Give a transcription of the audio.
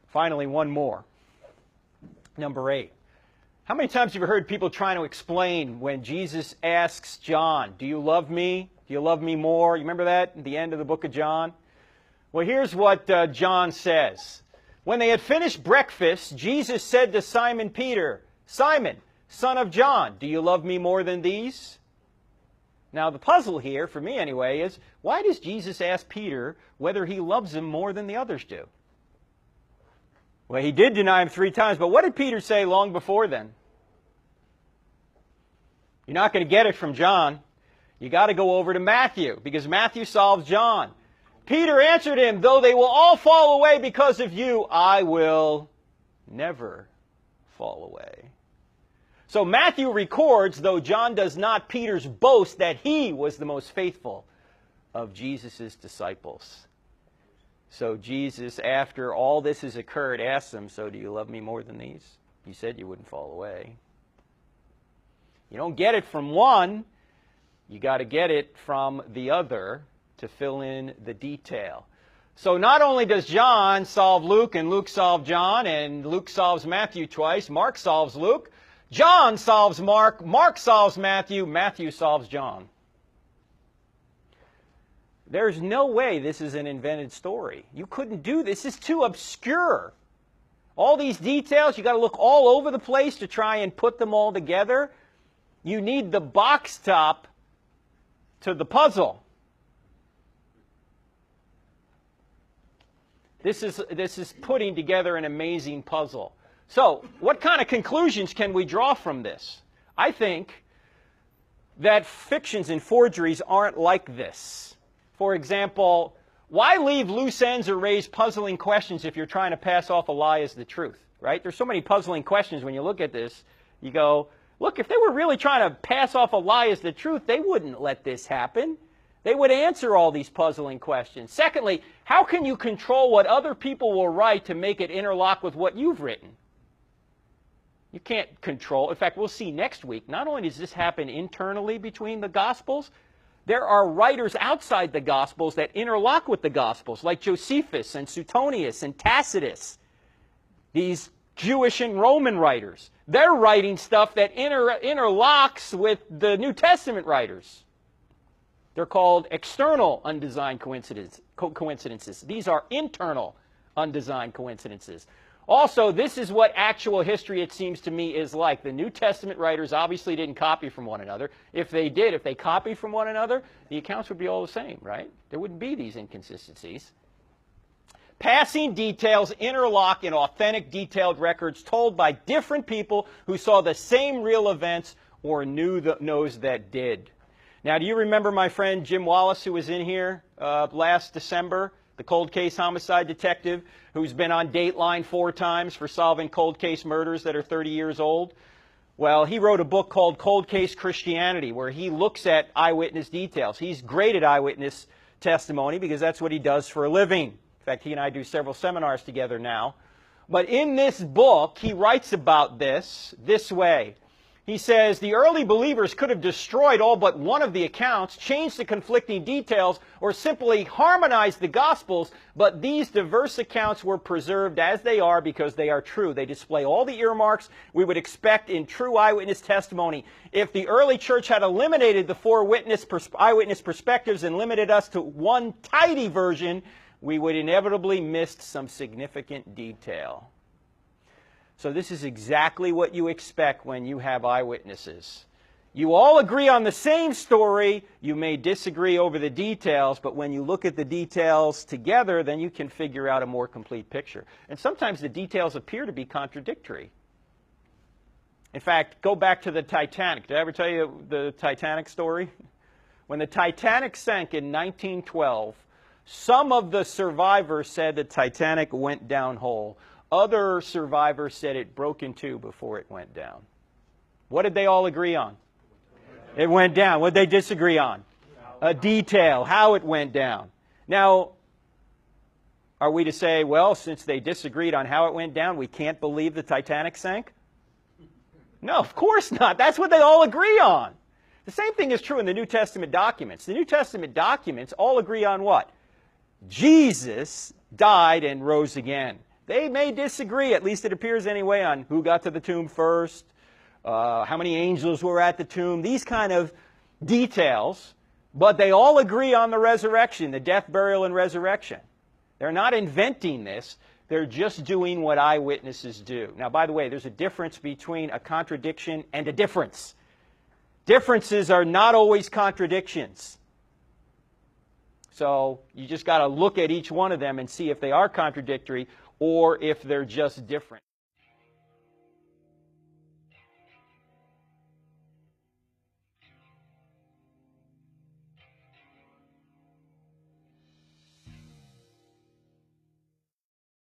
Finally, one more. Number 8. How many times have you heard people trying to explain when Jesus asks John, do you love me? Do you love me more? You remember that at the end of the book of John? Well, here's what John says. When they had finished breakfast, Jesus said to Simon Peter, Simon, son of John, do you love me more than these? Now, the puzzle here, for me anyway, is why does Jesus ask Peter whether he loves him more than the others do? Well, he did deny him 3 times, but what did Peter say long before then? You're not going to get it from John. You got to go over to Matthew, because Matthew solves John. Peter answered him, though they will all fall away because of you, I will never fall away. So Matthew records, though John does not, Peter's boast that he was the most faithful of Jesus' disciples. So Jesus, after all this has occurred, asks him, so do you love me more than these? You said you wouldn't fall away. You don't get it from one. You got to get it from the other to fill in the detail. So not only does John solve Luke and Luke solve John, and Luke solves Matthew twice, Mark solves Luke, John solves Mark, Mark solves Matthew, Matthew solves John. There's no way this is an invented story. You couldn't do this. This is too obscure. All these details, you got to look all over the place to try and put them all together. You need the box top to the puzzle. This is putting together an amazing puzzle. So, what kind of conclusions can we draw from this? I think that fictions and forgeries aren't like this. For example, why leave loose ends or raise puzzling questions if you're trying to pass off a lie as the truth, right? There's so many puzzling questions when you look at this. You go, look, if they were really trying to pass off a lie as the truth, they wouldn't let this happen. They would answer all these puzzling questions. Secondly, how can you control what other people will write to make it interlock with what you've written? You can't control. In fact, we'll see next week, not only does this happen internally between the Gospels, there are writers outside the Gospels that interlock with the Gospels, like Josephus and Suetonius and Tacitus, these Jewish and Roman writers. They're writing stuff that interlocks with the New Testament writers. They're called external undesigned coincidences. These are internal undesigned coincidences. Also, this is what actual history, it seems to me, is like. The New Testament writers obviously didn't copy from one another. If they did, if they copied from one another, the accounts would be all the same, right? There wouldn't be these inconsistencies. Passing details interlock in authentic, detailed records told by different people who saw the same real events or knew those that did. Now, do you remember my friend Jim Wallace, who was in here last December? The cold case homicide detective who's been on Dateline 4 times for solving cold case murders that are 30 years old. Well, he wrote a book called Cold Case Christianity, where he looks at eyewitness details. He's great at eyewitness testimony because that's what he does for a living. In fact, he and I do several seminars together now. But in this book, he writes about this way. He says, the early believers could have destroyed all but one of the accounts, changed the conflicting details, or simply harmonized the Gospels, but these diverse accounts were preserved as they are because they are true. They display all the earmarks we would expect in true eyewitness testimony. If the early church had eliminated the 4 eyewitness perspectives and limited us to one tidy version, we would inevitably miss some significant detail. So this is exactly what you expect when you have eyewitnesses. You all agree on the same story. You may disagree over the details, but when you look at the details together, then you can figure out a more complete picture. And sometimes the details appear to be contradictory. In fact, go back to the Titanic. Did I ever tell you the Titanic story? When the Titanic sank in 1912, some of the survivors said the Titanic went down whole. Other survivors said it broke in 2 before it went down. What did they all agree on? It went down. What did they disagree on? A detail, how it went down. Now, are we to say, well, since they disagreed on how it went down, we can't believe the Titanic sank? No, of course not. That's what they all agree on. The same thing is true in the New Testament documents. The New Testament documents all agree on what? Jesus died and rose again. They may disagree, at least it appears anyway, on who got to the tomb first, how many angels were at the tomb, these kind of details, but they all agree on the resurrection, the death, burial, and resurrection. They're not inventing this. They're just doing what eyewitnesses do. Now, by the way, there's a difference between a contradiction and a difference. Differences are not always contradictions. So you just got to look at each one of them and see if they are contradictory or if they're just different.